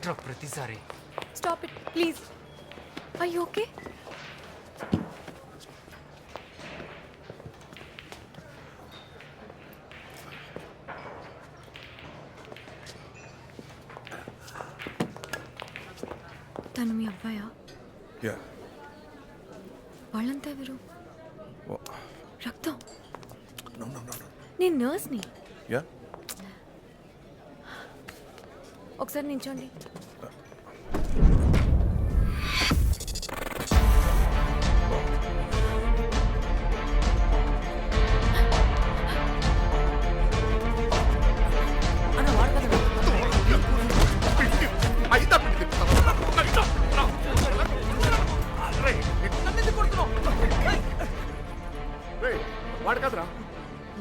ఏంట్రా ప్రతిసారి? Stop it please. Are you okay? తను మీ అబ్బాయా? యా. వాళ్ళంతా ఎవరు? రక్తం. No no no. నేను నర్స్ని. యా. ఒకసారి నించోండి. వాడు కాదురా.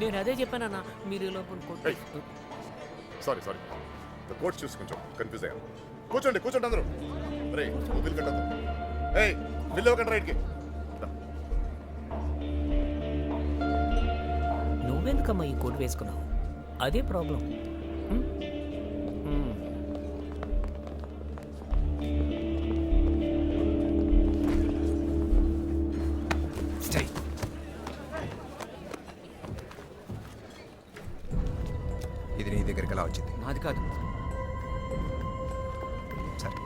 నేను అదే చెప్పానన్నా, మీరు లోపల సారీ సారీ, కోచ్ చూసి కొంచెం కన్ఫ్యూజ్ అయ్యాను. కూర్చోండి కూర్చోండి అందరూ. రే బిల్ కట్టద్దు. ఏయ్ బిల్ ఇవ్వకండి రైట్కి. నువ్వెందుకమ్మా ఈ కోట్ వేసుకున్నావు? అదే ప్రాబ్లం. స్టే. ఇది నీ దగ్గరికి ఎలా వచ్చింది? నాది కాదు. సరే.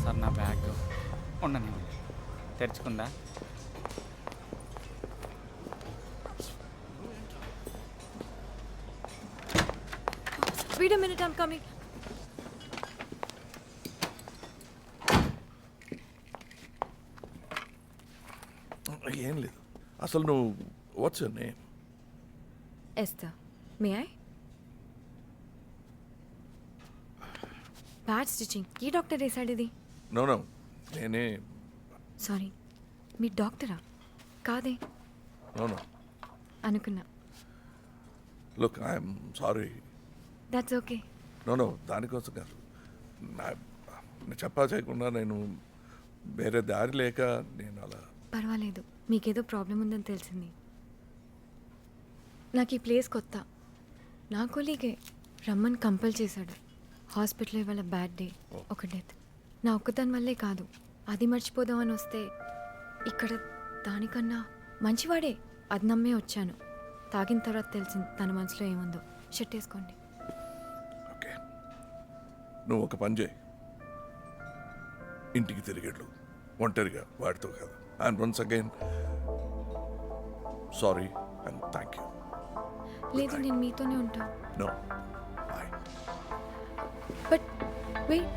సార్ నా బ్యాగ్ ఉండని తెరుచుకుందా? Wait a minute, I'm coming. ఏం లేదు అసలు. నువ్వు what's your name? Esther. May I? Bad stitching. ఈ డాక్టర్ వేసాడు ఇది? నో నో, నేనే. సారీ, మీ డాక్టరా? కాదే. No no. అనుకున్నా. Look I'm sorry. That's okay. No no, దానికోసం కాదు. నేను చెప్పా చేయకుండా నేను వేరే దారి లేక నేను అలా. పర్వాలేదు, మీకేదో ప్రాబ్లం ఉందని తెలిసింది. నాకు ఈ ప్లేస్ కొత్త. నా కొలీగే రమ్మని కంపల్ చేశాడు. హాస్పిటల్ ఇవాళ బ్యాడ్ డే, ఒక డెత్. నా ఒక్కదాని వల్లే కాదు, అది మర్చిపోదామని వస్తే ఇక్కడ దానికన్నా మంచివాడే, అది నమ్మే వచ్చాను. తాగిన తర్వాత తెలిసింది తన మనసులో ఏముందో. షర్ట్ వేసుకోండి. ఓకే, నువ్వు ఒక పని చేయి. ఇంటికి తిరిగేట్లు ఒంటరిగా, వాడితో కాదు. And once again sorry and thank you. లేదు, నేను మీతోనే ఉంటాను. No boy. But wait.